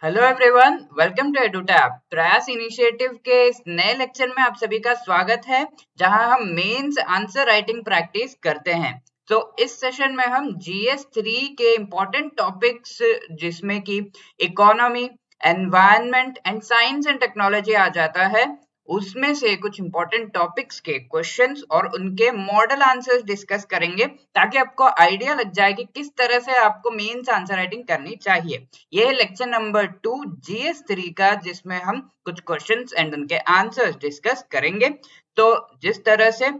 Hello everyone, welcome to Edutap. Prayas initiative के इस नए लेक्चर में आप सभी का स्वागत है, जहां हम मेंस आंसर राइटिंग प्रैक्टिस करते हैं। तो इस सेशन में हम जीएस 3 के इम्पोर्टेंट टॉपिक्स जिसमें कि economy, environment and science and technology आ जाता है, उसमें से कुछ इम्पोर्टेंट टॉपिक्स के क्वेश्चंस और उनके मॉडल आंसर्स डिस्कस करेंगे, ताकि आपको आइडिया लग जाए कि किस तरह से आपको मेंस आंसर राइटिंग करनी चाहिए। ये है लेक्चर नंबर 2 जीएस 3 का, जिसमें हम कुछ क्वेश्चंस एंड उनके आंसर्स डिस्कस करेंगे। तो जिस तरह से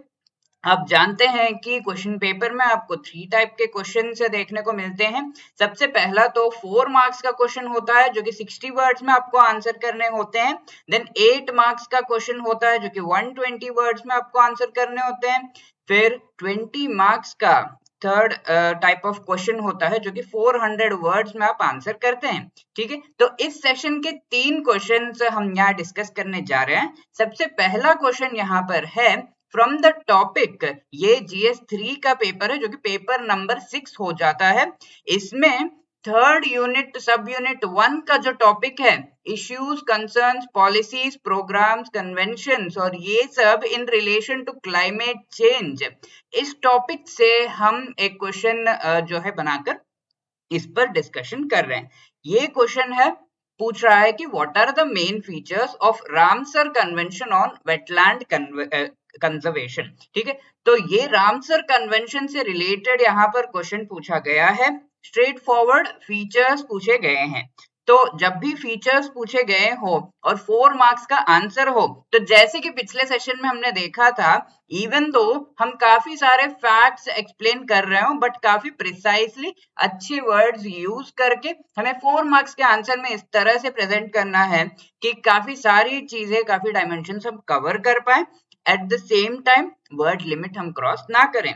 आप जानते हैं कि क्वेश्चन पेपर में आपको 3 टाइप के क्वेश्चन से देखने को मिलते हैं। सबसे पहला तो 4 मार्क्स का क्वेश्चन होता है, जो कि 60 वर्ड्स में आपको आंसर करने होते हैं। देन 8 मार्क्स का क्वेश्चन होता है, जो कि 120 वर्ड्स में आपको आंसर करने होते हैं। फिर 20 मार्क्स का थर्ड टाइप ऑफ क्वेश्चन होता है, जो कि 400 वर्ड्स में आप आंसर करते हैं। ठीक है, तो इस सेशन के 3 क्वेश्चन हम यहाँ डिस्कस करने जा रहे हैं। सबसे पहला क्वेश्चन यहाँ पर है फ्रॉम द टॉपिक। ये जीएस 3 का पेपर है, जो कि पेपर नंबर 6 हो जाता है। इसमें थर्ड यूनिट सब यूनिट 1 का जो टॉपिक है, issues, concerns, policies, programmes, conventions और ये सब in relation to climate change, इस टॉपिक से हम एक क्वेश्चन जो है बनाकर इस पर डिस्कशन कर रहे हैं। ये क्वेश्चन है, पूछ रहा है कि what are the main features of Ramsar convention on wetland conservation. ठीक है, तो ये रामसर कन्वेंशन से रिलेटेड यहाँ पर क्वेश्चन पूछा गया है। स्ट्रेट फॉरवर्ड फीचर्स पूछे गए हैं। तो जब भी फीचर्स पूछे गए हो और 4 मार्क्स का आंसर हो, तो जैसे कि पिछले सेशन में हमने देखा था, इवन दो हम काफी सारे फैक्ट्स एक्सप्लेन कर रहे हो, बट काफी प्रिसाइसली अच्छे वर्ड्स यूज करके हमें 4 मार्क्स के आंसर में इस तरह से प्रेजेंट करना है कि काफी सारी चीजें, काफी डायमेंशन हम कवर कर पाए, at the same time word limit हम क्रॉस ना करें।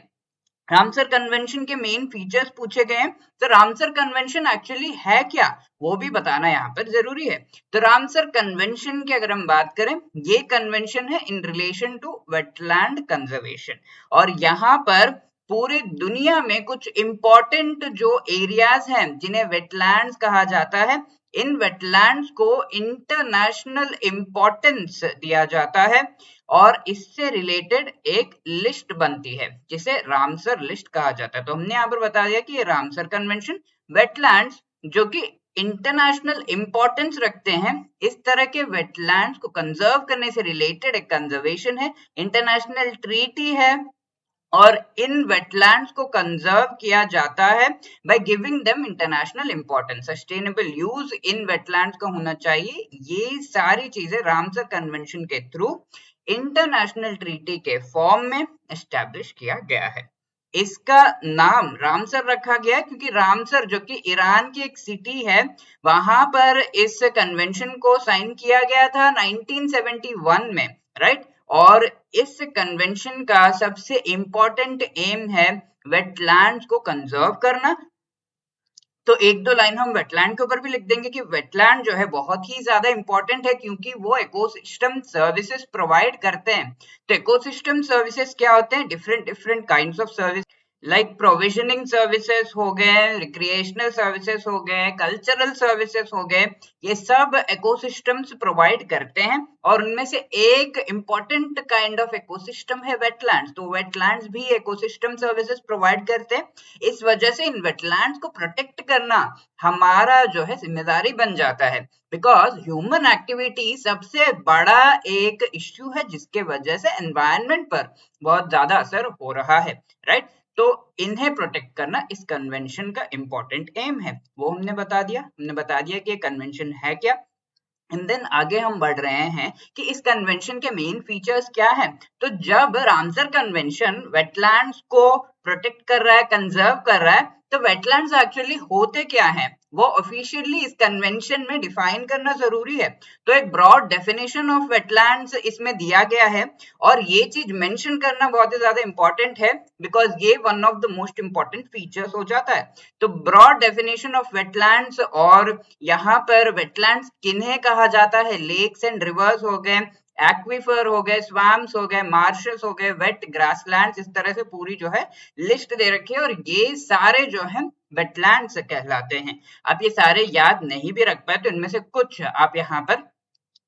रामसर कन्वेंशन के मेन फीचर्स पूछे गए हैं। तो रामसर कन्वेंशन एक्चुअली है क्या, वो भी बताना यहाँ पर जरूरी है। तो रामसर कन्वेंशन की अगर हम बात करें, ये कन्वेंशन है in relation to wetland conservation, और यहाँ पर पूरी दुनिया में कुछ इंपॉर्टेंट जो एरियाज हैं जिन्हें वेटलैंड्स कहा जाता है, इन वेटलैंड्स को इंटरनेशनल इंपॉर्टेंस दिया जाता है, और इससे रिलेटेड एक लिस्ट बनती है जिसे रामसर लिस्ट कहा जाता है। तो हमने यहाँ पर बता दिया कि ये रामसर कन्वेंशन वेटलैंड्स जो कि इंटरनेशनल इंपॉर्टेंस रखते हैं, इस तरह के वेटलैंड्स को कंजर्व करने से रिलेटेड एक कंजर्वेशन है, इंटरनेशनल ट्रीटी है, और इन वेटलैंड्स को कंजर्व किया जाता है by giving them international importance. Sustainable use in wetlands का होना चाहिए। ये सारी चीजें रामसर कन्वेंशन के थ्रू इंटरनेशनल ट्रीटी के फॉर्म में एस्टैब्लिश किया गया है। इसका नाम रामसर रखा गया क्योंकि रामसर जो कि ईरान की एक सिटी है, वहां पर इस कन्वेंशन को साइन किया गया था 1971 में, राइट। और इस कन्वेंशन का सबसे इंपॉर्टेंट एम है वेटलैंड्स को कंजर्व करना। तो एक दो लाइन हम वेटलैंड के ऊपर भी लिख देंगे कि वेटलैंड जो है बहुत ही ज्यादा इंपॉर्टेंट है, क्योंकि वो इकोसिस्टम सर्विसेज प्रोवाइड करते हैं। तो इकोसिस्टम सर्विसेज क्या होते हैं? Different different kinds of service, like provisioning services हो गए, रिक्रिएशनल सर्विसेज हो गए, कल्चरल सर्विसेज हो गए, ये सब इकोसिस्टम्स प्रोवाइड करते हैं, और उनमें से एक इंपॉर्टेंट काइंड ऑफ इकोसिस्टम है वेटलैंड्स। तो वेटलैंड्स भी इकोसिस्टम सर्विसेज प्रोवाइड करते हैं। इस वजह से इन वेटलैंड्स को प्रोटेक्ट करना हमारा जो है जिम्मेदारी बन जाता है, बिकॉज ह्यूमन एक्टिविटी सबसे बड़ा एक इश्यू है जिसके वजह से एनवायरनमेंट पर बहुत ज्यादा असर हो रहा है, राइट। तो इन्हें प्रोटेक्ट करना इस कन्वेंशन का इंपॉर्टेंट एम है, वो हमने बता दिया कि ये कन्वेंशन है क्या। एंड देन आगे हम बढ़ रहे हैं कि इस कन्वेंशन के मेन फीचर्स क्या है। तो जब रामसर कन्वेंशन वेटलैंड्स को प्रोटेक्ट कर रहा है, कंजर्व कर रहा है, तो वेटलैंड्स एक्चुअली होते क्या हैं, वो ऑफिशियली इस कन्वेंशन में डिफाइन करना जरूरी है। तो एक ब्रॉड डेफिनेशन ऑफ वेटलैंड्स इसमें दिया गया है, और ये चीज मेंशन करना बहुत ही ज्यादा इंपॉर्टेंट है, बिकॉज ये one of the most important features हो जाता है। तो ब्रॉड डेफिनेशन ऑफ वेटलैंड्स, और यहाँ पर वेटलैंड्स किन्हें कहा जाता है, लेक्स एंड रिवर्स हो गए, एक्वीफर हो गए, स्वैम्प्स हो गए, मार्शल्स हो गए, वेट ग्रासलैंड्स, इस तरह से पूरी जो है लिस्ट दे रखी है। और ये सारे जो है वेटलैंड्स कहलाते हैं। आप ये सारे याद नहीं भी रख पाए तो इनमें से कुछ आप यहाँ पर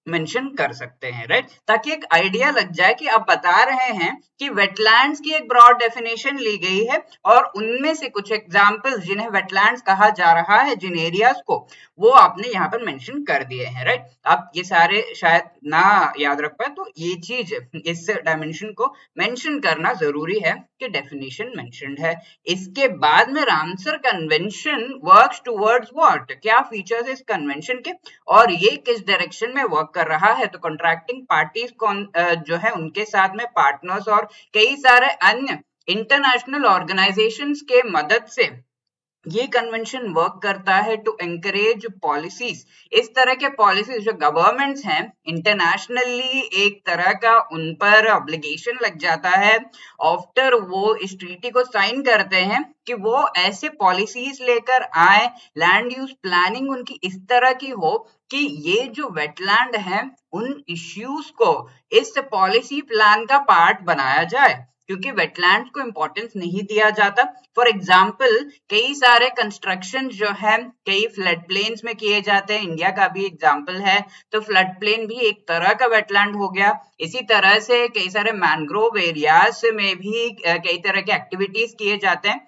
मेंशन कर सकते हैं, राइट, ताकि एक आइडिया लग जाए कि आप बता रहे हैं कि वेटलैंड्स की एक ब्रॉड डेफिनेशन ली गई है और उनमें से कुछ एग्जांपल्स जिन्हें वेटलैंड्स कहा जा रहा है, जिन एरियाज को, वो आपने यहाँ पर मेंशन कर दिए हैं, राइट। आप ये सारे शायद ना याद रख पाए तो ये चीज, इस डायमेंशन को मेंशन करना जरूरी है कि डेफिनेशन मेंशन्ड है। इसके बाद में Ramsar convention works towards what, क्या फीचर्स इस कन्वेंशन के और ये किस डायरेक्शन में वर्क कर रहा है। तो कॉन्ट्रैक्टिंग पार्टीज कौन जो है उनके साथ में पार्टनर्स और कई सारे अन्य इंटरनेशनल ऑर्गेनाइजेशंस के मदद से ये कन्वेंशन वर्क करता है टू एनकरेज पॉलिसीज। इस तरह के पॉलिसीज जो गवर्नमेंट्स हैं इंटरनेशनली, एक तरह का उन पर ऑब्लिगेशन लग जाता है आफ्टर वो इस ट्रीटी को साइन करते हैं कि वो ऐसे पॉलिसीज लेकर आए, लैंड यूज प्लानिंग उनकी इस तरह की हो कि ये जो वेटलैंड है उन इश्यूज को इस पॉलिसी प्लान का पार्ट बनाया जाए, क्योंकि वेटलैंड को इंपॉर्टेंस नहीं दिया जाता। फॉर एग्जाम्पल कई सारे कंस्ट्रक्शन जो है कई फ्लड प्लेन्स में किए जाते हैं, इंडिया का भी एग्जाम्पल है, तो फ्लड प्लेन भी एक तरह का वेटलैंड हो गया। इसी तरह से कई सारे मैंग्रोव एरियाज में भी कई तरह के एक्टिविटीज किए जाते हैं।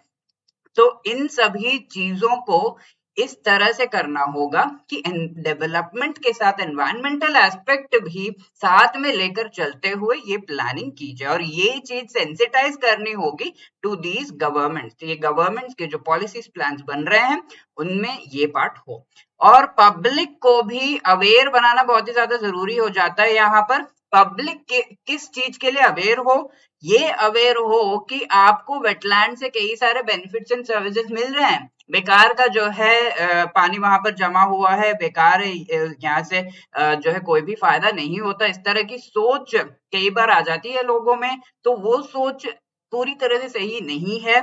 तो इन सभी चीजों को इस तरह से करना होगा कि डेवलपमेंट के साथ एनवायरमेंटल एस्पेक्ट भी साथ में लेकर चलते हुए ये प्लानिंग की जाए और ये चीज सेंसिटाइज करनी होगी टू दीज गवर्नमेंट्स। ये गवर्नमेंट्स के जो पॉलिसीज प्लान्स बन रहे हैं उनमें ये पार्ट हो, और पब्लिक को भी अवेयर बनाना बहुत ही ज्यादा जरूरी हो जाता है। यहाँ पर पब्लिक के किस चीज के लिए अवेयर हो, ये अवेयर हो कि आपको वेटलैंड से कई सारे बेनिफिट्स एंड सर्विसेज मिल रहे हैं। बेकार का जो है पानी वहां पर जमा हुआ है, बेकार यहाँ से जो है कोई भी फायदा नहीं होता। इस तरह की सोच कई बार आ जाती है लोगों में, तो वो सोच पूरी तरह से सही नहीं है।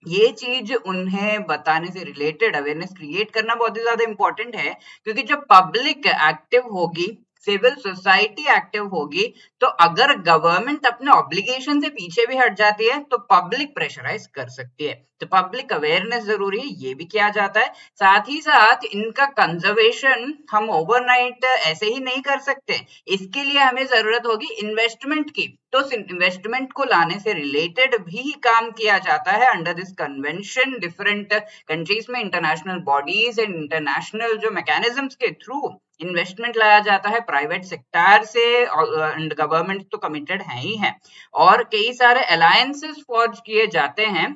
ये चीज उन्हें बताने से रिलेटेड अवेयरनेस क्रिएट करना बहुत ही ज्यादा इंपॉर्टेंट है, क्योंकि जब पब्लिक एक्टिव होगी, सिविल सोसाइटी एक्टिव होगी, तो अगर गवर्नमेंट अपने ऑब्लिगेशन से पीछे भी हट जाती है तो पब्लिक प्रेशराइज कर सकती है। तो पब्लिक अवेयरनेस जरूरी है, ये भी किया जाता है। साथ ही साथ इनका कंजर्वेशन हम ओवरनाइट ऐसे ही नहीं कर सकते, इसके लिए हमें जरूरत होगी इन्वेस्टमेंट की। तो इन्वेस्टमेंट को लाने से रिलेटेड भी काम किया जाता है under this convention. Different countries में इंटरनेशनल बॉडीज एंड इंटरनेशनल जो मैकेनिज्म्स के थ्रू इन्वेस्टमेंट लाया जाता है प्राइवेट सेक्टर से, एंड गवर्नमेंट तो कमिटेड है ही है, और कई सारे अलायंसेस फॉर्ज किए जाते हैं।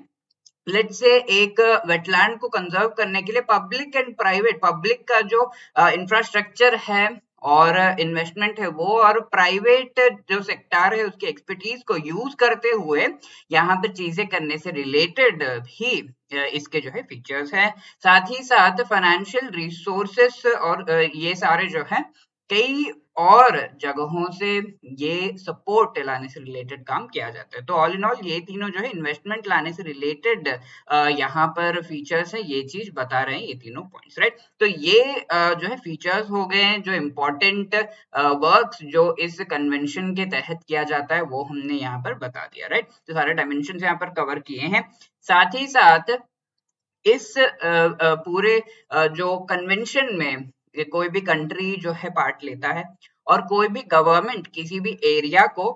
लेट्स से एक वेटलैंड को कंजर्व करने के लिए पब्लिक एंड प्राइवेट, पब्लिक का जो इंफ्रास्ट्रक्चर है और इन्वेस्टमेंट है वो, और प्राइवेट जो सेक्टर है उसकी एक्सपर्टीज को यूज करते हुए यहाँ पे चीजें करने से रिलेटेड भी इसके जो है फीचर्स हैं। साथ ही साथ फाइनेंशियल रिसोर्सेस और ये सारे जो है कई और जगहों से ये सपोर्ट लाने से रिलेटेड काम किया जाता है। तो ऑल इन ऑल ये तीनों जो है इन्वेस्टमेंट लाने से रिलेटेड यहाँ पर फीचर्स है, ये चीज बता रहे हैं ये तीनों पॉइंट्स, राइट। तो ये जो है फीचर्स हो गए जो इम्पोर्टेंट वर्क्स जो इस कन्वेंशन के तहत किया जाता है वो हमने यहाँ पर बता दिया, राइट। तो सारे डायमेंशन यहाँ पर कवर किए हैं। साथ ही साथ इस पूरे जो कन्वेंशन में कोई भी कंट्री जो है पार्ट लेता है और कोई भी गवर्नमेंट किसी भी एरिया को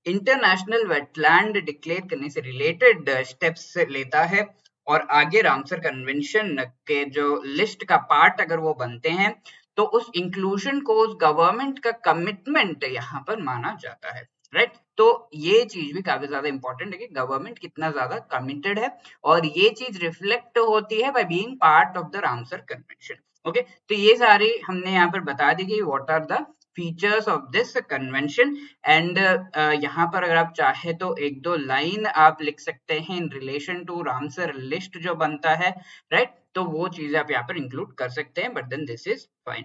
इंटरनेशनल वेटलैंड डिक्लेयर करने से रिलेटेड स्टेप्स लेता है और आगे रामसर कन्वेंशन के जो लिस्ट का पार्ट अगर वो बनते हैं तो उस इंक्लूजन को उस गवर्नमेंट का कमिटमेंट यहाँ पर माना जाता है, राइट। तो ये चीज भी काफी ज्यादा इंपॉर्टेंट है कि गवर्नमेंट कितना ज्यादा कमिटेड है, और ये चीज रिफ्लेक्ट होती है by being part of the Ramsar convention. Okay, तो ये सारी हमने यहाँ पर बता दी कि what are the features of this convention. And यहाँ पर अगर आप चाहे तो एक दो लाइन आप लिख सकते हैं in relation to Ramsar list जो बनता है, राइट। तो वो चीजें आप यहाँ पर इंक्लूड कर सकते हैं, but then this is fine.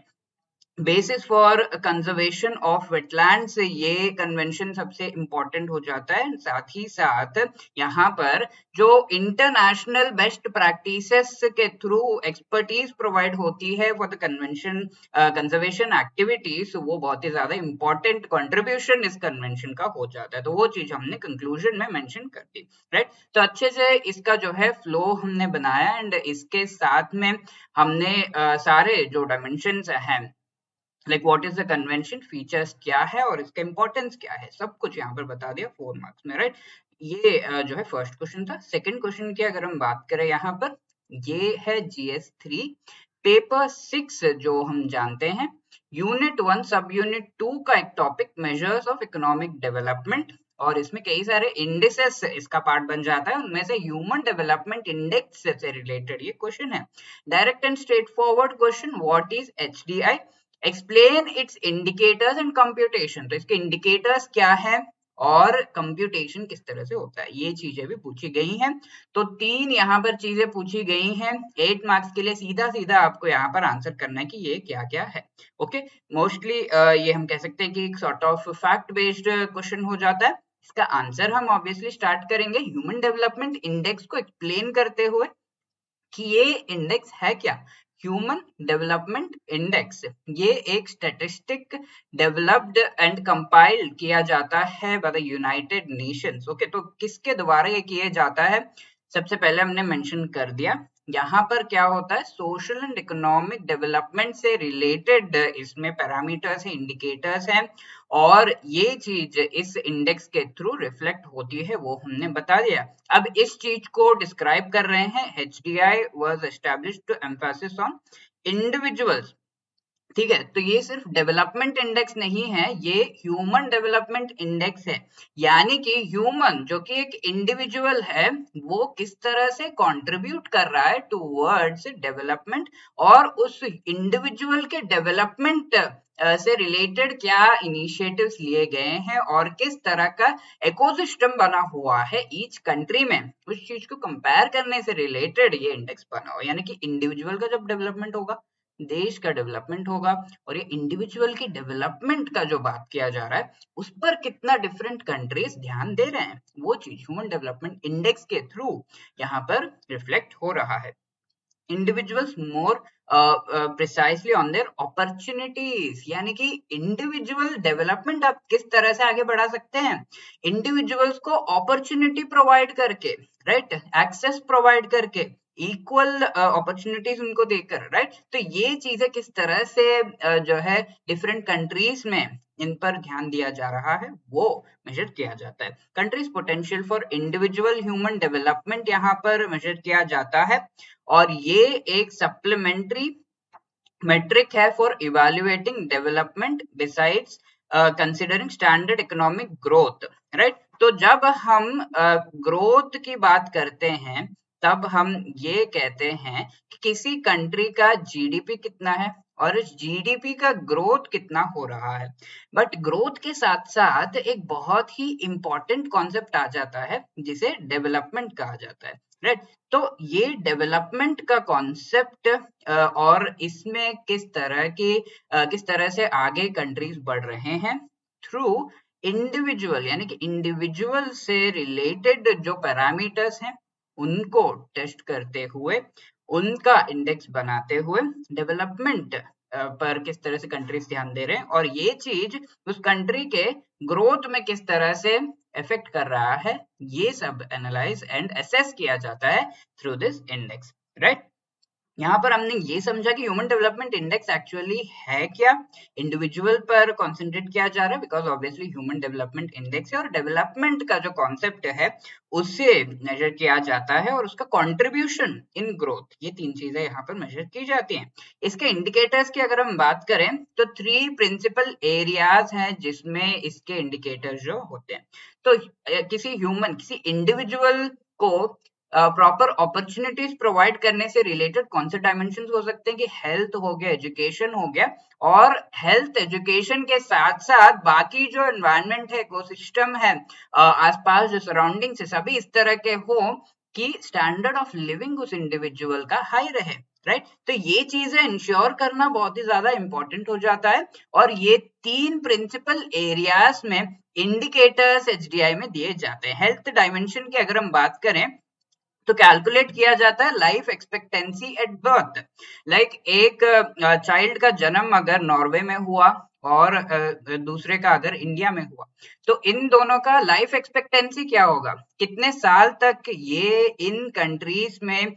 Basis for conservation of wetlands, ये कन्वेंशन सबसे इम्पोर्टेंट हो जाता है। साथ ही साथ यहाँ पर जो इंटरनेशनल बेस्ट प्रैक्टिसेस के थ्रू एक्सपर्टीज प्रोवाइड होती है for the convention conservation activities, वो बहुत ही ज्यादा इम्पोर्टेंट कंट्रीब्यूशन इस कन्वेंशन का हो जाता है। तो वो चीज हमने कंक्लूजन में मेंशन कर दी, राइट। तो अच्छे से इसका जो है फ्लो हमने बनाया एंड इसके साथ में हमने सारे जो डायमेंशंस हैं, like what is the convention, features क्या है और इसका इंपॉर्टेंस क्या है, सब कुछ यहाँ पर बता दिया 4 मार्क्स में, राइट। ये जो है फर्स्ट क्वेश्चन था। सेकंड क्वेश्चन की अगर हम बात करें यहाँ पर, ये है GS3 पेपर 6, जो हम जानते हैं यूनिट 1 सब यूनिट 2 का एक topic measures of economic development, और इसमें कई सारे इंडिसेस इसका पार्ट बन जाता है। उनमें से ह्यूमन डेवलपमेंट इंडेक्स से रिलेटेड ये क्वेश्चन है। Direct and straight forward question, what is HDI, explain it's indicators and computation, तो इसके इंडिकेटर्स क्या है और कंप्यूटेशन किस तरह से होता है, ये चीजें भी पूछी गई हैं। तो 3 यहाँ पर चीजें पूछी गई हैं 8 मार्क्स के लिए। सीधा सीधा आपको यहाँ पर आंसर करना है कि ये क्या क्या है। ओके, मोस्टली ये हम कह सकते हैं कि एक sort of fact based question हो जाता है। इसका आंसर हम ऑब्वियसली स्टार्ट करेंगे ह्यूमन डेवलपमेंट इंडेक्स को एक्सप्लेन करते हुए कि ये इंडेक्स है क्या। ह्यूमन डेवलपमेंट इंडेक्स ये एक स्टैटिस्टिक डेवलप्ड एंड कंपाइल्ड किया जाता है by the United Nations. Okay, तो किसके द्वारा ये किया जाता है, सबसे पहले हमने मेंशन कर दिया। यहाँ पर क्या होता है, सोशल एंड इकोनॉमिक डेवलपमेंट से रिलेटेड इसमें पैरामीटर्स हैं, इंडिकेटर्स हैं, और ये चीज इस इंडेक्स के थ्रू रिफ्लेक्ट होती है, वो हमने बता दिया। अब इस चीज को डिस्क्राइब कर रहे हैं, HDI was established to emphasis on individuals. ठीक है, तो ये सिर्फ डेवलपमेंट इंडेक्स नहीं है, ये ह्यूमन डेवलपमेंट इंडेक्स है। यानी कि ह्यूमन जो कि एक इंडिविजुअल है, वो किस तरह से कंट्रीब्यूट कर रहा है टुवर्ड्स डेवलपमेंट, और उस इंडिविजुअल के डेवलपमेंट से रिलेटेड क्या इनिशिएटिव्स लिए गए हैं और किस तरह का इकोसिस्टम बना हुआ है ईच कंट्री में, उस चीज को कंपेयर करने से रिलेटेड ये इंडेक्स बना हुआ। यानी कि इंडिविजुअल का जब डेवलपमेंट होगा, देश का डेवलपमेंट होगा, और ये इंडिविजुअल की डेवलपमेंट का जो बात किया जा रहा है, उस पर कितना डिफरेंट कंट्रीज ध्यान दे रहे हैं, वो चीज ह्यूमन डेवलपमेंट इंडेक्स के थ्रू यहाँ पर रिफ्लेक्ट हो रहा है। Individuals more precisely on their opportunities, यानी कि इंडिविजुअल डेवलपमेंट आप किस तरह से आगे बढ़ा सकते हैं, इंडिविजुअल्स को अपॉर्चुनिटी प्रोवाइड करके, राइट, एक्सेस प्रोवाइड करके, इक्वल अपॉर्चुनिटीज उनको देकर, राइट। तो ये चीजें किस तरह से जो है डिफरेंट कंट्रीज में इन पर ध्यान दिया जा रहा है, वो मेजर किया जाता है। Countries potential for individual human development यहाँ पर मेजर किया जाता है, और ये एक सप्लीमेंट्री मेट्रिक है for evaluating development besides considering standard economic growth, right. तो जब हम ग्रोथ की बात करते हैं, तब हम ये कहते हैं कि किसी कंट्री का GDP कितना है और इस GDP का ग्रोथ कितना हो रहा है। बट ग्रोथ के साथ साथ एक बहुत ही इंपॉर्टेंट कॉन्सेप्ट आ जाता है जिसे डेवलपमेंट कहा जाता है, राइट। तो ये डेवलपमेंट का कॉन्सेप्ट और इसमें किस तरह से आगे कंट्रीज बढ़ रहे हैं थ्रू इंडिविजुअल, यानी कि इंडिविजुअल से रिलेटेड जो पैरामीटर्स हैं उनको टेस्ट करते हुए, उनका इंडेक्स बनाते हुए डेवलपमेंट पर किस तरह से कंट्रीज ध्यान दे रहे हैं, और ये चीज उस कंट्री के ग्रोथ में किस तरह से इफेक्ट कर रहा है, ये सब एनालाइज एंड असेस किया जाता है थ्रू दिस इंडेक्स, राइट। यहाँ पर हमने ये समझा कि ह्यूमन डेवलपमेंट इंडेक्स एक्चुअली है क्या, इंडिविजुअल पर कंसंट्रेट किया जा रहा है because obviously human development index है, और डेवलपमेंट का जो कॉन्सेप्ट है उससे मेजर किया जाता है, और उसका कंट्रीब्यूशन इन ग्रोथ, ये 3 चीजें यहाँ पर मेजर की जाती हैं। इसके इंडिकेटर्स की अगर हम बात करें तो 3 प्रिंसिपल एरियाज हैं जिसमें इसके इंडिकेटर्स जो होते हैं। तो किसी इंडिविजुअल को प्रॉपर अपॉर्चुनिटीज प्रोवाइड करने से रिलेटेड कौन से डायमेंशन हो सकते हैं कि हेल्थ हो गया, एजुकेशन हो गया, और हेल्थ एजुकेशन के साथ साथ बाकी जो एनवायरनमेंट है, इकोसिस्टम है, आसपास जो सराउंडिंग्स है, सभी इस तरह के हो कि स्टैंडर्ड ऑफ लिविंग उस इंडिविजुअल का हाई रहे, राइट। तो ये चीजें इंश्योर करना बहुत ही ज्यादा इंपॉर्टेंट हो जाता है, और ये 3 प्रिंसिपल एरियाज में इंडिकेटर्स एचडीआई में दिए जाते हैं। हेल्थ डायमेंशन की अगर हम बात करें तो कैलकुलेट किया जाता है life expectancy at birth. Like एक चाइल्ड का जन्म अगर नॉर्वे में हुआ और दूसरे का अगर इंडिया में हुआ, तो इन दोनों का लाइफ एक्सपेक्टेंसी क्या होगा, कितने साल तक ये इन कंट्रीज में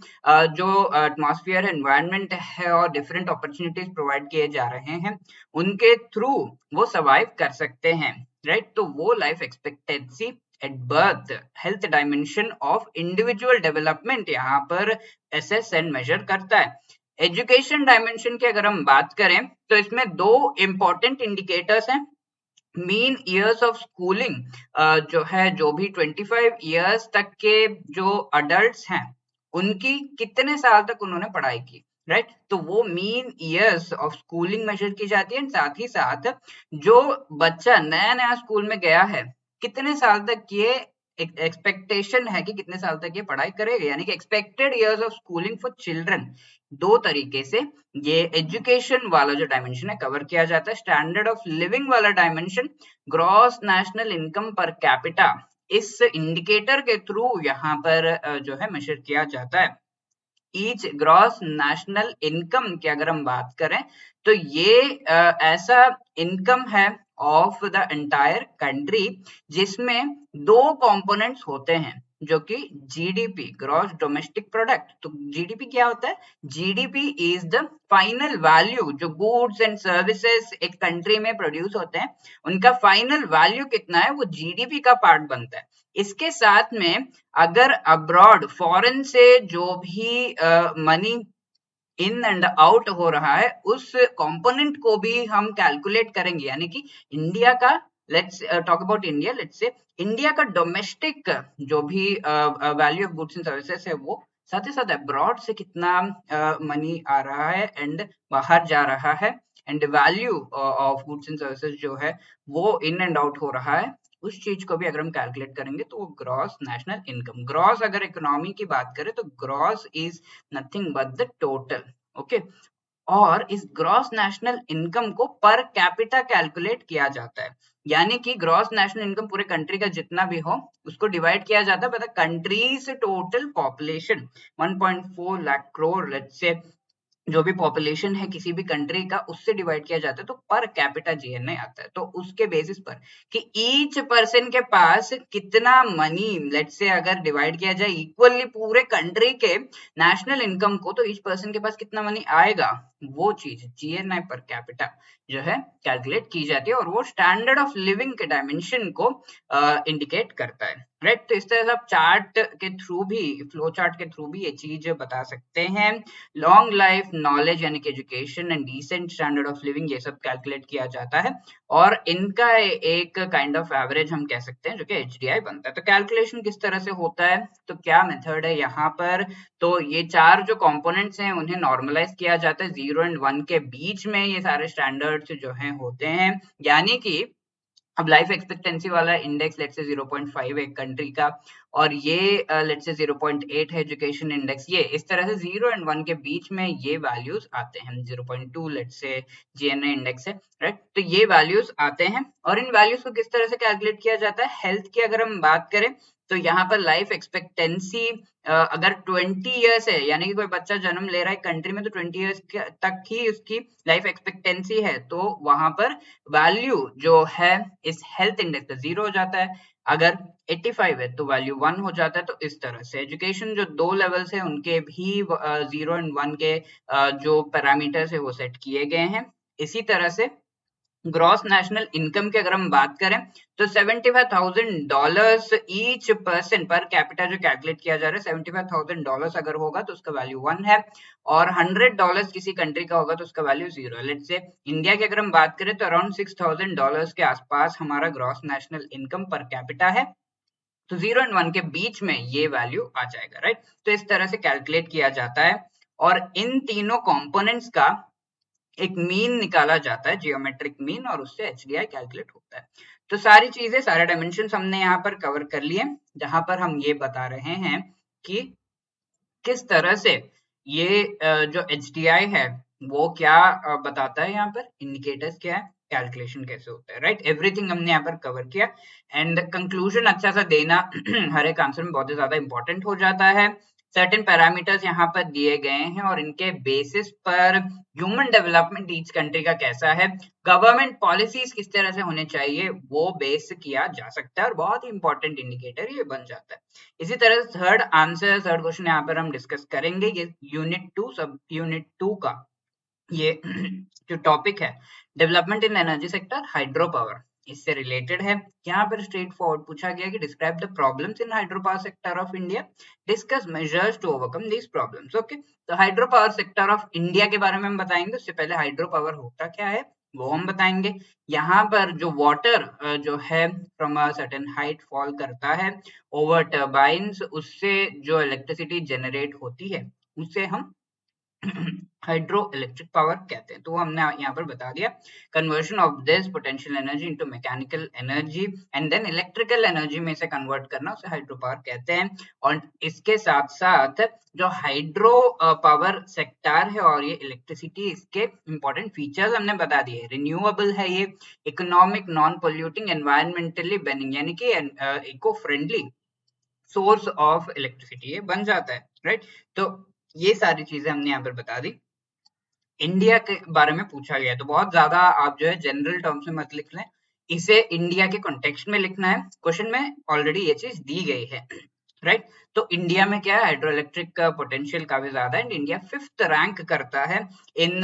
जो एटमॉस्फेयर एनवायरनमेंट है और डिफरेंट अपॉर्चुनिटीज प्रोवाइड किए जा रहे हैं उनके थ्रू वो सर्वाइव कर सकते हैं, राइट। तो वो life expectancy at birth health dimension of individual development यहाँ पर एसेस एंड मेजर करता है। एजुकेशन डायमेंशन की अगर हम बात करें तो इसमें 2 इंपॉर्टेंट इंडिकेटर्स हैं। मीन ईयर्स ऑफ स्कूलिंग, जो है, जो भी 25 ईयर्स तक के जो अडल्ट्स हैं उनकी कितने साल तक उन्होंने पढ़ाई की, राइट। तो वो mean years of schooling measure की जाती है। साथ ही साथ जो बच्चा नया नया स्कूल में गया है कितने साल तक ये एक्सपेक्टेशन है कि कितने साल तक ये पढ़ाई करेगा, यानी कि expected years of schooling for children. 2 तरीके से ये एजुकेशन वाला जो डायमेंशन है कवर किया जाता है। स्टैंडर्ड ऑफ लिविंग वाला dimension gross national income per capita, इस इंडिकेटर के थ्रू यहाँ पर जो है मेजर किया जाता है। ईच ग्रॉस नेशनल इनकम की अगर हम बात करें तो ये ऐसा इनकम है ऑफ द एंटायर कंट्री जिसमें 2 कंपोनेंट्स होते हैं, जो कि जीडीपी ग्रॉस डोमेस्टिक प्रोडक्ट। तो जीडीपी क्या होता है, GDP is the final value, जो गुड्स एंड सर्विसेज एक कंट्री में प्रोड्यूस होते हैं उनका फाइनल वैल्यू कितना है वो जीडीपी का पार्ट बनता है। इसके साथ में अगर अब्रॉड फॉरेन से जो भी मनी इन एंड आउट हो रहा है उस कंपोनेंट को भी हम कैलकुलेट करेंगे, यानी कि इंडिया का, let's talk about India, let's say India का डोमेस्टिक जो भी value of goods and services है वो, साथ ही साथ अब्रॉड से कितना मनी आ रहा है एंड बाहर जा रहा है, and value of goods and services जो है वो इन एंड आउट हो रहा है, उस चीज को भी अगर हम कैलकुलेट करेंगे तो वो ग्रॉस नेशनल इनकम। ग्रॉस अगर इकोनॉमी की बात करें तो gross is nothing but the total, okay. और इस ग्रॉस नेशनल इनकम को पर कैपिटा कैलकुलेट किया जाता है, यानी कि ग्रॉस नेशनल इनकम पूरे कंट्री का जितना भी हो उसको डिवाइड किया जाता है by the countries total population. 1.4 lakh crore let's say जो भी पॉपुलेशन है किसी भी कंट्री का उससे डिवाइड किया जाता है तो पर कैपिटा जीएनए आता है। तो उसके बेसिस पर कि ईच पर्सन के पास कितना मनी, लेट्स से अगर डिवाइड किया जाए इक्वली पूरे कंट्री के नेशनल इनकम को, तो ईच पर्सन के पास कितना मनी आएगा, वो चीज जीएनआई पर कैपिटा जो है कैलकुलेट की जाती है, और वो स्टैंडर्ड ऑफ लिविंग के डायमेंशन को इंडिकेट करता है, राइट। तो इस तरह से आप चार्ट के थ्रू भी, फ्लो चार्ट के थ्रू भी ये चीज बता सकते हैं। लॉन्ग लाइफ नॉलेज यानी कि education and decent standard of living, ये सब कैलकुलेट किया जाता है, और इनका एक काइंड ऑफ एवरेज हम कह सकते हैं जो कि एचडीआई बनता है। तो कैलकुलेशन किस तरह से होता है, तो क्या मेथड है यहाँ पर, तो ये 4 जो कंपोनेंट्स हैं उन्हें नॉर्मलाइज किया जाता है, 0 एंड 1 के बीच में ये सारे स्टैंडर्ड्स जो हैं होते हैं, यानी कि अब लाइफ एक्सपेक्टेंसी वाला इंडेक्स लेट्स से 0.5 एक कंट्री का, और ये लेट्स से 0.8 है एजुकेशन इंडेक्स, ये इस तरह से 0 एंड 1 के बीच में ये वैल्यूज आते हैं। 0.2 लेट्स से जीएनए इंडेक्स है, राइट। तो ये वैल्यूज आते हैं, और इन वैल्यूज को किस तरह से कैलकुलेट किया जाता है, हेल्थ की अगर हम बात करें तो यहाँ पर लाइफ एक्सपेक्टेंसी अगर 20 इयर्स है, यानी कि कोई बच्चा जन्म ले रहा है कंट्री में तो 20 इयर्स तक ही उसकी लाइफ एक्सपेक्टेंसी है, तो वहां पर वैल्यू जो है इस हेल्थ इंडेक्स का 0 हो जाता है। अगर 85 है तो वैल्यू 1 हो जाता है। तो इस तरह से एजुकेशन जो 2 लेवल्स है उनके भी 0 एंड 1 के जो पैरामीटर्स है वो सेट किए गए हैं। इसी तरह से ग्रॉस नेशनल इनकम की अगर हम बात करें तो $75,000 ईच पर्सन पर कैपिटा जो कैलकुलेट किया जा रहा है, $75,000 अगर होगा तो उसका वैल्यू 1 है, और $100 किसी कंट्री का होगा तो उसका वैल्यू 0 है। लेट्स से इंडिया की अगर हम बात करें तो अराउंड $6,000 के आसपास हमारा gross national income per capita है, तो 0 एंड 1 के बीच में ये वैल्यू आ जाएगा, राइट। तो इस तरह से कैलकुलेट किया जाता है, और इन तीनों कंपोनेंट्स का एक मीन निकाला जाता है, जियोमेट्रिक मीन, और उससे एचडीआई कैलकुलेट होता है। तो सारी चीजें, सारे डायमेंशन हमने यहाँ पर कवर कर लिए, जहां पर हम ये बता रहे हैं कि किस तरह से ये जो HDI है वो क्या बताता है, यहाँ पर इंडिकेटर्स क्या है, कैलकुलेशन कैसे होता है, राइट। एवरीथिंग हमने यहाँ पर कवर किया एंड कंक्लूजन अच्छा सा देना हर एक आंसर में बहुत ही ज्यादा इंपॉर्टेंट हो जाता है। सर्टेन पैरामीटर्स यहाँ पर दिए गए हैं और इनके बेसिस पर ह्यूमन डेवलपमेंट ईच कंट्री का कैसा है, गवर्नमेंट पॉलिसीज किस तरह से होने चाहिए, वो बेस किया जा सकता है और बहुत ही इंपॉर्टेंट इंडिकेटर ये बन जाता है। इसी तरह थर्ड क्वेश्चन यहाँ पर हम डिस्कस करेंगे, ये यूनिट 2 का ये जो टॉपिक है, development in energy sector, hydro power, इससे रिलेटेड है। यहाँ पर स्ट्रेट फॉरवर्ड पूछा गया कि describe the problems in hydro power sector of India, discuss measures to overcome these problems. Okay, तो hydro power sector of India के बारे में हम बताएंगे, उससे पहले हाइड्रो पावर होता क्या है वो हम बताएंगे। यहाँ पर जो वाटर जो है from a certain height fall करता है ओवर टर्बाइंस, उससे जो इलेक्ट्रिसिटी जनरेट होती है उसे हम हाइड्रो इलेक्ट्रिक पावर कहते हैं। तो वो हमने यहाँ पर बता दिया, conversion of this potential energy into mechanical energy and then electrical energy में से कन्वर्ट करना, उसे हाइड्रो पावर कहते हैं। और इसके साथ साथ जो हाइड्रो पावर सेक्टर है और ये इलेक्ट्रिसिटी, इसके इंपॉर्टेंट फीचर्स हमने बता दिए। रिन्यूएबल है ये, economic, non polluting, environmentally benign यानी कि eco friendly source of electricity ये बन जाता है, राइट। तो ये सारी चीजें हमने यहाँ पर बता दी। इंडिया के बारे में पूछा गया, तो बहुत ज्यादा आप जो है जनरल टर्म्स में मत लिख लें, इसे इंडिया के कॉन्टेक्स्ट में लिखना है। क्वेश्चन में ऑलरेडी ये चीज दी गई है, राइट। तो इंडिया में क्या है, हाइड्रो इलेक्ट्रिक का पोटेंशियल काफी ज्यादा है एंड इंडिया 5th रैंक करता है in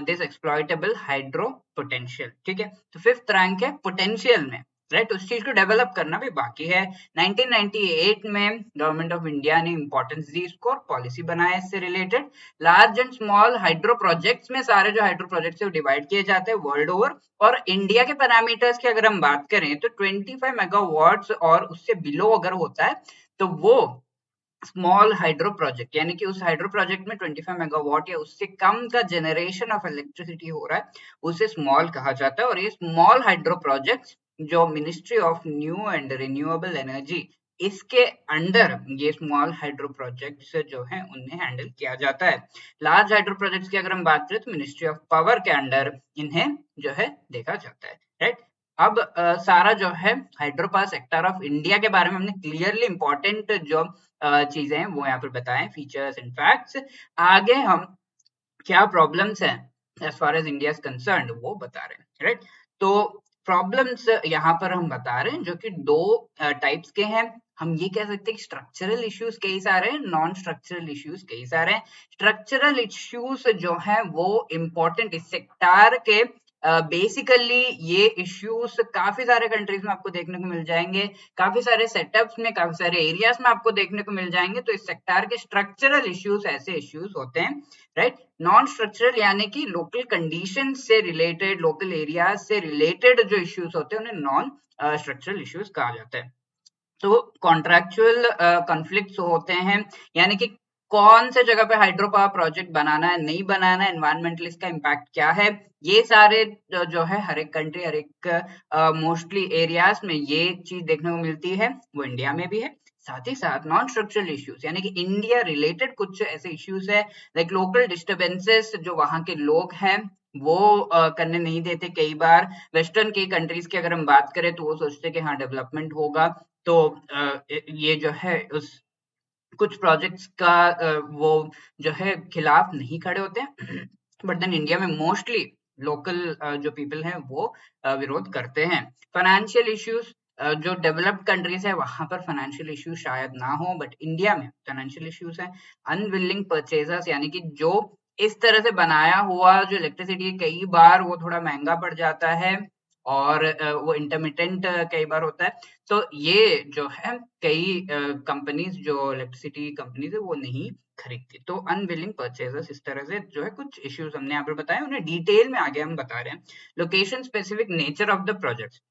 this exploitable hydro potential, ठीक है। तो 5th रैंक है पोटेंशियल में, राइट। उस चीज को डेवलप करना भी बाकी है। 1998 में गवर्नमेंट ऑफ इंडिया ने इंपॉर्टेंस दी इसको और पॉलिसी बनाया इससे related. Large and small hydro projects में सारे जो हाइड्रो प्रोजेक्ट्स है वो डिवाइड किए जाते हैं वर्ल्ड ओवर। और इंडिया के पैरामीटर्स की अगर हम बात करें तो 25 मेगावाट्स और उससे बिलो अगर होता है तो वो स्मॉल हाइड्रो प्रोजेक्ट, यानी कि उस हाइड्रो प्रोजेक्ट में 25 मेगावाट या उससे कम का जनरेशन ऑफ इलेक्ट्रिसिटी हो रहा है, उसे स्मॉल कहा जाता है। और ये स्मॉल हाइड्रो प्रोजेक्ट्स जो ministry of new and renewable energy, इसके अंडर ये स्मॉल हाइड्रो प्रोजेक्ट्स जो हैं उन्हें हैंडल किया जाता है। लार्ज हाइड्रो प्रोजेक्ट्स की अगर हम बात करें तो मिनिस्ट्री ऑफ पावर के अंडर इन्हें जो है देखा जाता है, राइट। अब सारा जो है hydro power sector of India के बारे में हमने क्लियरली इंपॉर्टेंट जो चीजें हैं वो यहाँ पर बताएं, फीचर्स एंड फैक्ट्स। आगे हम क्या प्रॉब्लम्स हैं as far as India is concerned वो बता रहे हैं, राइट। तो प्रॉब्लम्स यहाँ पर हम बता रहे हैं जो कि दो टाइप्स के हैं। हम ये कह सकते हैं कि स्ट्रक्चरल इश्यूज कई सारे हैं, नॉन स्ट्रक्चरल इश्यूज कई सारे हैं। स्ट्रक्चरल इश्यूज जो हैं वो इम्पोर्टेंट इस सेक्टर के, बेसिकली ये इश्यूज काफी सारे कंट्रीज में आपको देखने को मिल जाएंगे, काफी सारे सेटअप्स में, काफी सारे एरियाज में आपको देखने को मिल जाएंगे। तो इस सेक्टर के स्ट्रक्चरल इश्यूज ऐसे इश्यूज होते हैं, राइट। नॉन स्ट्रक्चरल यानी कि लोकल कंडीशन से रिलेटेड, लोकल एरिया से रिलेटेड जो इश्यूज होते हैं उन्हें नॉन स्ट्रक्चरल इश्यूज कहा जाता है। तो कॉन्ट्रैक्चुअल कॉन्फ्लिक्ट्स होते हैं, यानी कि कौन से जगह पे हाइड्रो पावर प्रोजेक्ट बनाना है, नहीं बनाना है, एनवायरमेंटल इसका इम्पैक्ट क्या है, ये सारे जो है हर एक कंट्री, हर एक मोस्टली एरियाज में ये चीज देखने को मिलती है, वो इंडिया में भी है। साथ ही साथ नॉन स्ट्रक्चरल इश्यूज यानी कि इंडिया रिलेटेड कुछ ऐसे इश्यूज है, लाइक लोकल डिस्टर्बेंसेस जो वहां के लोग हैं वो करने नहीं देते। कई बार वेस्टर्न की कंट्रीज की अगर हम बात करें तो वो सोचते हैं कि हाँ डेवलपमेंट होगा तो ये जो है उस कुछ प्रोजेक्ट्स का वो जो है खिलाफ नहीं खड़े होते हैं बट देन इंडिया में मोस्टली लोकल जो पीपल हैं वो विरोध करते हैं। फाइनेंशियल इश्यूज, जो डेवलप्ड कंट्रीज है वहां पर फाइनेंशियल इश्यूज शायद ना हो बट इंडिया में फाइनेंशियल इश्यूज है। अनविलिंग परचेजर्स यानी कि जो इस तरह से बनाया हुआ जो इलेक्ट्रिसिटी कई बार वो थोड़ा महंगा पड़ जाता है और वो इंटरमिटेंट कई बार होता है। तो ये जो है कई कंपनीज जो इलेक्ट्रिसिटी कंपनीज है वो नहीं खरीदती। तो अनविलिंग परचेजर्स, इस तरह से जो है कुछ इश्यूज हमने यहाँ पर बताए, उन्हें डिटेल में आगे हम बता रहे हैं। Location specific nature of the project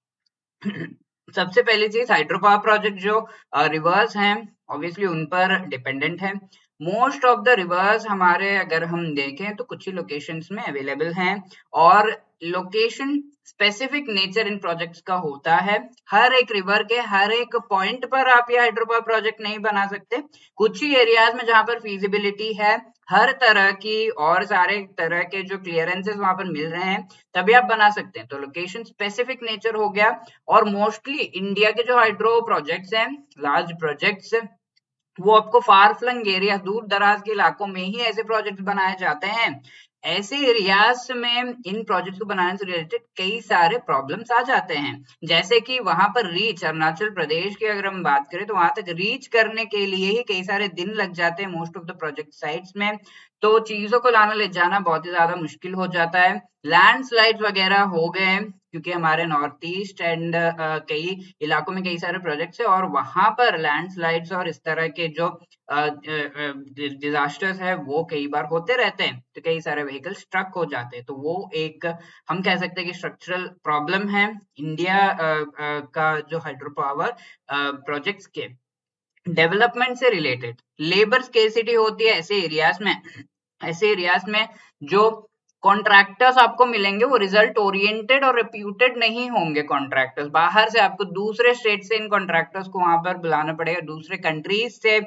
सबसे पहली चीज, हाइड्रो पावर प्रोजेक्ट जो रिवर्स हैं ऑब्वियसली उन पर डिपेंडेंट है। मोस्ट ऑफ द रिवर्स हमारे अगर हम देखें तो कुछ ही लोकेशंस में अवेलेबल हैं और location specific nature in projects का होता है। हर एक रिवर के हर एक पॉइंट पर आप ये हाइड्रो पावर प्रोजेक्ट नहीं बना सकते। कुछ ही एरियाज में जहां पर फीजिबिलिटी है हर तरह की और सारे तरह के जो क्लियरेंसेस वहां पर मिल रहे हैं तभी आप बना सकते हैं। तो लोकेशन स्पेसिफिक नेचर हो गया। और मोस्टली इंडिया के जो हाइड्रो प्रोजेक्ट्स हैं, लार्ज प्रोजेक्ट्स, वो आपको फार फ्लंग एरिया, दूर दराज के इलाकों में ही ऐसे प्रोजेक्ट बनाए जाते हैं। ऐसे एरियाज में इन प्रोजेक्ट्स को बनाने से रिलेटेड कई सारे प्रॉब्लम्स आ जाते हैं, जैसे कि वहां पर रीच, अरुणाचल प्रदेश की अगर हम बात करें तो वहां तक रीच करने के लिए ही कई सारे दिन लग जाते हैं most of the project sites में। तो चीजों को लाना ले जाना बहुत ही ज्यादा मुश्किल हो जाता है। लैंडस्लाइड्स वगैरह हो गए, क्योंकि हमारे नॉर्थ ईस्ट एंड कई इलाकों में कई सारे प्रोजेक्ट्स है और वहां पर लैंडस्लाइड्स और इस तरह के जो डिजास्टर्स है वो कई बार होते रहते हैं। तो कई सारे व्हीकल स्ट्रक हो जाते हैं। तो वो एक हम कह सकते हैं कि स्ट्रक्चरल प्रॉब्लम है इंडिया का जो हाइड्रो पावर प्रोजेक्ट्स के डेवलपमेंट से रिलेटेड। लेबर स्केर्सिटी होती है ऐसे एरियाज में। ऐसे एरियाज में जो कॉन्ट्रैक्टर्स आपको मिलेंगे वो रिजल्ट ओरिएंटेड और रेप्यूटेड नहीं होंगे। कॉन्ट्रैक्टर्स बाहर से, आपको दूसरे स्टेट से इन कॉन्ट्रैक्टर्स को वहां पर बुलाना पड़ेगा, दूसरे कंट्रीज से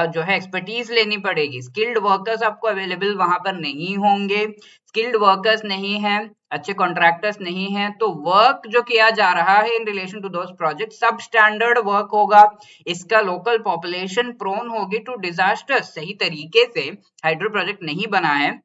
जो है एक्सपर्टीज लेनी पड़ेगी। स्किल्ड वर्कर्स आपको अवेलेबल वहां पर नहीं होंगे। स्किल्ड वर्कर्स नहीं है, अच्छे कॉन्ट्रैक्टर्स नहीं है, तो वर्क जो किया जा रहा है in relation to those project सब स्टैंडर्ड वर्क होगा। इसका लोकल पॉपुलेशन प्रोन होगी टू डिजास्टर। सही तरीके से हाइड्रो प्रोजेक्ट नहीं बना है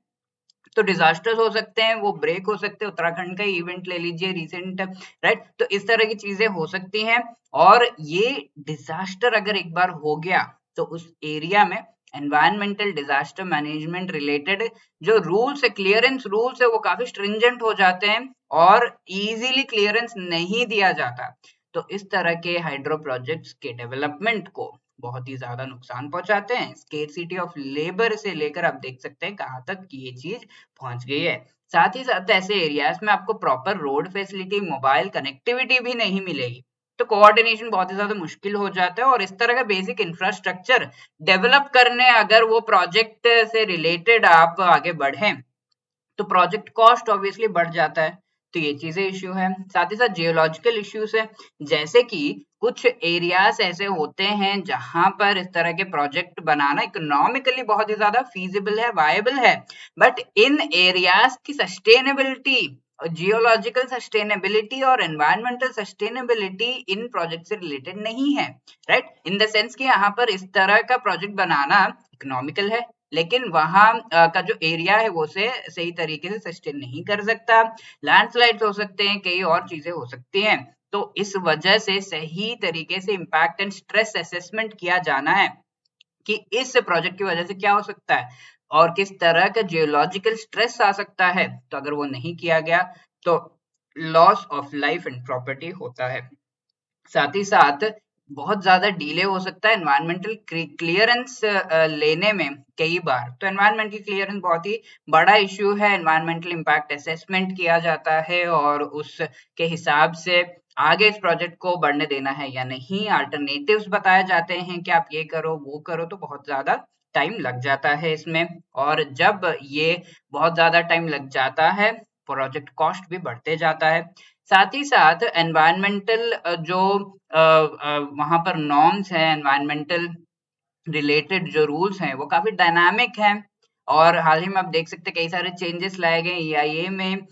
तो डिजास्टर्स हो सकते हैं, वो ब्रेक हो सकते हैं। उत्तराखंड का इवेंट ले लीजिए रिसेंट, राइट? तो इस तरह की चीजें हो सकती हैं। और ये डिजास्टर अगर एक बार हो गया तो उस एरिया में एनवायरमेंटल डिजास्टर मैनेजमेंट रिलेटेड जो रूल्स है, क्लियरेंस रूल्स है, वो काफी स्ट्रिंजेंट हो जाते हैं और इजीली क्लियरेंस नहीं दिया जाता। तो इस तरह के हाइड्रो प्रोजेक्ट्स के डेवलपमेंट को बहुत ही ज्यादा नुकसान पहुंचाते हैं। स्केर्सिटी ऑफ लेबर से लेकर आप देख सकते हैं कहाँ तक ये चीज पहुंच गई है। साथ ही साथ ऐसे एरियाज में आपको proper road facility, mobile connectivity भी नहीं मिलेगी, तो कोऑर्डिनेशन बहुत ही ज्यादा मुश्किल हो जाता है। और इस तरह का बेसिक इंफ्रास्ट्रक्चर डेवलप करने अगर वो प्रोजेक्ट से रिलेटेड आप आगे बढ़े तो प्रोजेक्ट कॉस्ट ऑब्वियसली बढ़ जाता है। तो ये चीजें इश्यू है। साथ ही साथ जियोलॉजिकल इश्यूज है, जैसे कि कुछ एरियाज ऐसे होते हैं जहां पर इस तरह के प्रोजेक्ट बनाना इकोनॉमिकली बहुत ही ज्यादा फीजिबल है, वायबल है, बट इन एरियाज की सस्टेनेबिलिटी, जियोलॉजिकल सस्टेनेबिलिटी और एनवायरमेंटल सस्टेनेबिलिटी इन प्रोजेक्ट से रिलेटेड नहीं है, राइट? इन द सेंस कि यहाँ पर इस तरह का प्रोजेक्ट बनाना इकोनॉमिकल है, लेकिन वहां का जो एरिया है वो से सही तरीके से सस्टेन नहीं कर सकता। लैंडस्लाइड्स हो सकते हैं, कई और चीजें हो सकती हैं। तो इस वजह से सही तरीके से इम्पैक्ट एंड स्ट्रेस असेसमेंट किया जाना है कि इस प्रोजेक्ट की वजह से क्या हो सकता है और किस तरह का जियोलॉजिकल स्ट्रेस आ सकता है। तो अगर वो नहीं किया गया तो loss of life and property होता है। साथ ही साथ बहुत ज्यादा डिले हो सकता है एनवायरमेंटल क्लियरेंस लेने में कई बार। तो एनवायरमेंटल क्लियरेंस बहुत ही बड़ा इश्यू है। एनवायरमेंटल इम्पैक्ट असेसमेंट किया जाता है और उसके हिसाब से आगे इस प्रोजेक्ट को बढ़ने देना है या नहीं, अल्टरनेटिव्स बताए जाते हैं कि आप ये करो वो करो, तो बहुत ज्यादा टाइम लग जाता है इसमें। और जब ये बहुत ज्यादा टाइम लग जाता है प्रोजेक्ट कॉस्ट भी बढ़ते जाता है। साथ ही साथ एनवायरमेंटल जो वहां पर नॉर्म्स हैं, एनवायरमेंटल रिलेटेड जो रूल्स हैं वो काफी डायनामिक हैं। और हाल ही में आप देख सकते हैं कई सारे चेंजेस लाए गए EIA में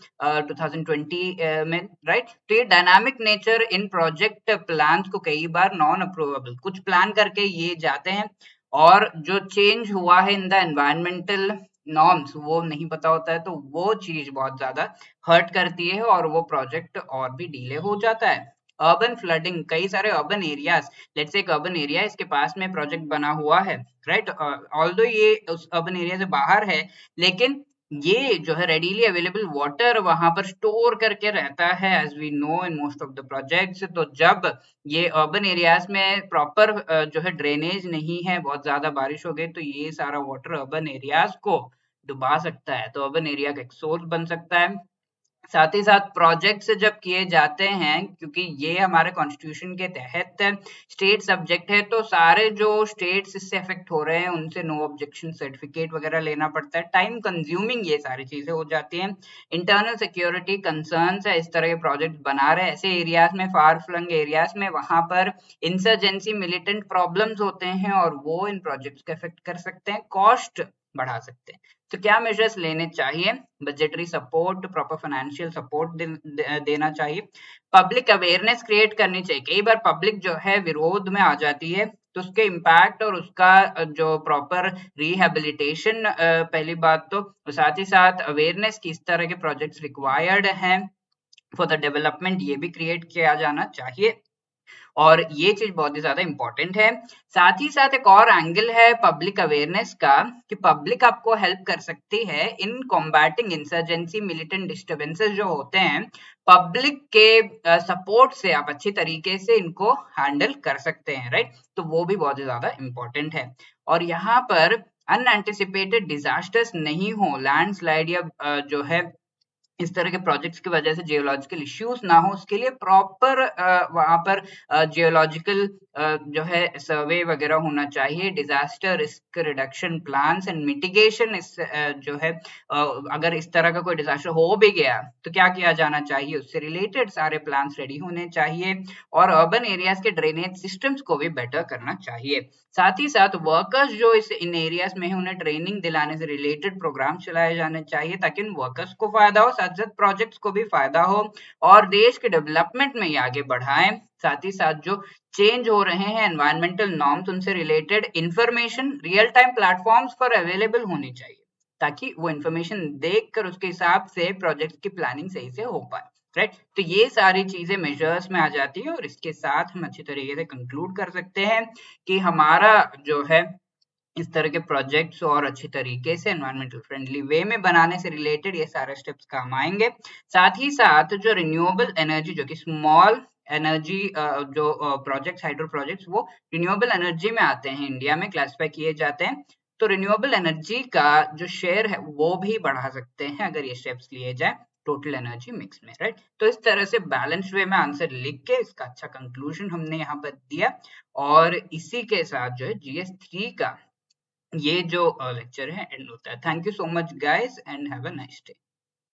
2020 में, राइट? तो ये dynamic nature in project plans को कई बार नॉन अप्रूवेबल, कुछ प्लान करके ये जाते हैं और जो चेंज हुआ है इन द एनवायरमेंटल नॉर्म्स वो नहीं पता होता है, तो वो चीज बहुत ज्यादा हर्ट करती है और वो प्रोजेक्ट और भी डिले हो जाता है। अर्बन फ्लडिंग, कई सारे अर्बन एरियाज, लेट्स से एक अर्बन एरिया इसके पास में प्रोजेक्ट बना हुआ है, राइट? ऑल्दो ये उस अर्बन एरिया से बाहर है, लेकिन ये जो है रेडीली अवेलेबल वाटर वहां पर स्टोर करके रहता है, as we know in most of the projects. तो जब ये अर्बन एरियाज में प्रॉपर जो है ड्रेनेज नहीं है, बहुत ज्यादा बारिश हो गई तो ये सारा वाटर अर्बन एरियाज को डुबा सकता है, तो अर्बन एरिया का एक सोर्स बन सकता है। साथ ही साथ प्रोजेक्ट्स जब किए जाते हैं, क्योंकि ये हमारे कॉन्स्टिट्यूशन के तहत स्टेट सब्जेक्ट है, तो सारे जो स्टेट्स इससे अफेक्ट हो रहे हैं उनसे नो ऑब्जेक्शन सर्टिफिकेट वगैरह लेना पड़ता है। टाइम कंज्यूमिंग ये सारी चीजें हो जाती हैं। इंटरनल सिक्योरिटी कंसर्न्स है, इस तरह के प्रोजेक्ट बना रहे ऐसे एरियाज में, फार फ्लंग एरियाज में, वहां पर इंसर्जेंसी मिलिटेंट प्रॉब्लम्स होते हैं और वो इन प्रोजेक्ट्स को अफेक्ट कर सकते हैं। कॉस्ट बढ़ा सकते हैं। तो क्या मेजर्स लेने चाहिए? Budgetary support, proper financial support देना चाहिए, पब्लिक अवेयरनेस क्रिएट करनी चाहिए। कई बार पब्लिक जो है विरोध में आ जाती है, तो उसके इम्पैक्ट और उसका जो प्रॉपर रिहेबिलिटेशन, पहली बात तो साथ ही साथ अवेयरनेस किस तरह के प्रोजेक्ट्स रिक्वायर्ड हैं फॉर द डेवलपमेंट, ये भी क्रिएट किया जाना चाहिए और ये चीज बहुत ही ज्यादा इंपॉर्टेंट है। साथ ही साथ एक और एंगल है पब्लिक अवेयरनेस का कि पब्लिक आपको हेल्प कर सकती है इन कॉम्बैटिंग इंसर्जेंसी, मिलिटेंट डिस्टर्बेंसेस जो होते हैं, पब्लिक के सपोर्ट से आप अच्छी तरीके से इनको हैंडल कर सकते हैं, राइट। तो वो भी बहुत ही ज्यादा इंपॉर्टेंट है। और यहाँ पर अनएंटिसिपेटेड डिजास्टर्स नहीं हो, लैंडस्लाइड या जो है इस तरह के प्रोजेक्ट्स की वजह से जियोलॉजिकल इश्यूज ना हो, उसके लिए प्रॉपर वहां पर जियोलॉजिकल जो है सर्वे वगैरह होना चाहिए, disaster risk reduction plans and mitigation. इस जो है अगर इस तरह का कोई डिजास्टर हो भी गया तो क्या किया जाना चाहिए, उससे रिलेटेड सारे प्लान्स रेडी होने चाहिए। और अर्बन एरियाज के ड्रेनेज सिस्टम्स को भी बेटर करना चाहिए। साथ ही साथ वर्कर्स जो इन एरियाज में है, उन्हें ट्रेनिंग दिलाने से रिलेटेड प्रोग्राम चलाए जाने चाहिए ताकि उन वर्कर्स को फायदा हो, साथ साथ प्रोजेक्ट्स को भी फायदा हो और देश के डेवलपमेंट में ये आगे बढ़ाएं। साथ ही साथ जो चेंज हो रहे हैं एनवायरमेंटल नॉर्म्स, उनसे related information real time platforms पर अवेलेबल होनी चाहिए ताकि वो इंफॉर्मेशन देखकर उसके हिसाब से प्रोजेक्ट की प्लानिंग सही से हो पाए, राइट। तो ये सारी चीजें मेजर्स में आ जाती है और इसके साथ हम अच्छी तरीके से कंक्लूड कर सकते हैं कि हमारा जो है इस तरह के प्रोजेक्ट्स और अच्छी तरीके से एनवायरमेंटल फ्रेंडली वे में बनाने से रिलेटेड ये सारे स्टेप्स काम आएंगे। साथ ही साथ जो रिन्यूएबल एनर्जी, जो कि स्मॉल एनर्जी जो प्रोजेक्ट्स, हाइड्रो प्रोजेक्ट्स, वो रिन्यूएबल एनर्जी में आते हैं, इंडिया में क्लासिफाई किए जाते हैं। तो रिन्यूएबल एनर्जी का जो शेयर है वो भी बढ़ा सकते हैं अगर ये स्टेप्स लिए जाए टोटल एनर्जी मिक्स में, राइट। तो इस तरह से बैलेंस वे में आंसर लिख के इसका अच्छा कंक्लूजन हमने यहाँ पर दिया और इसी के साथ जो है GS3 का ये जो लेक्चर है एंड होता है। Thank you so much guys and have a nice day.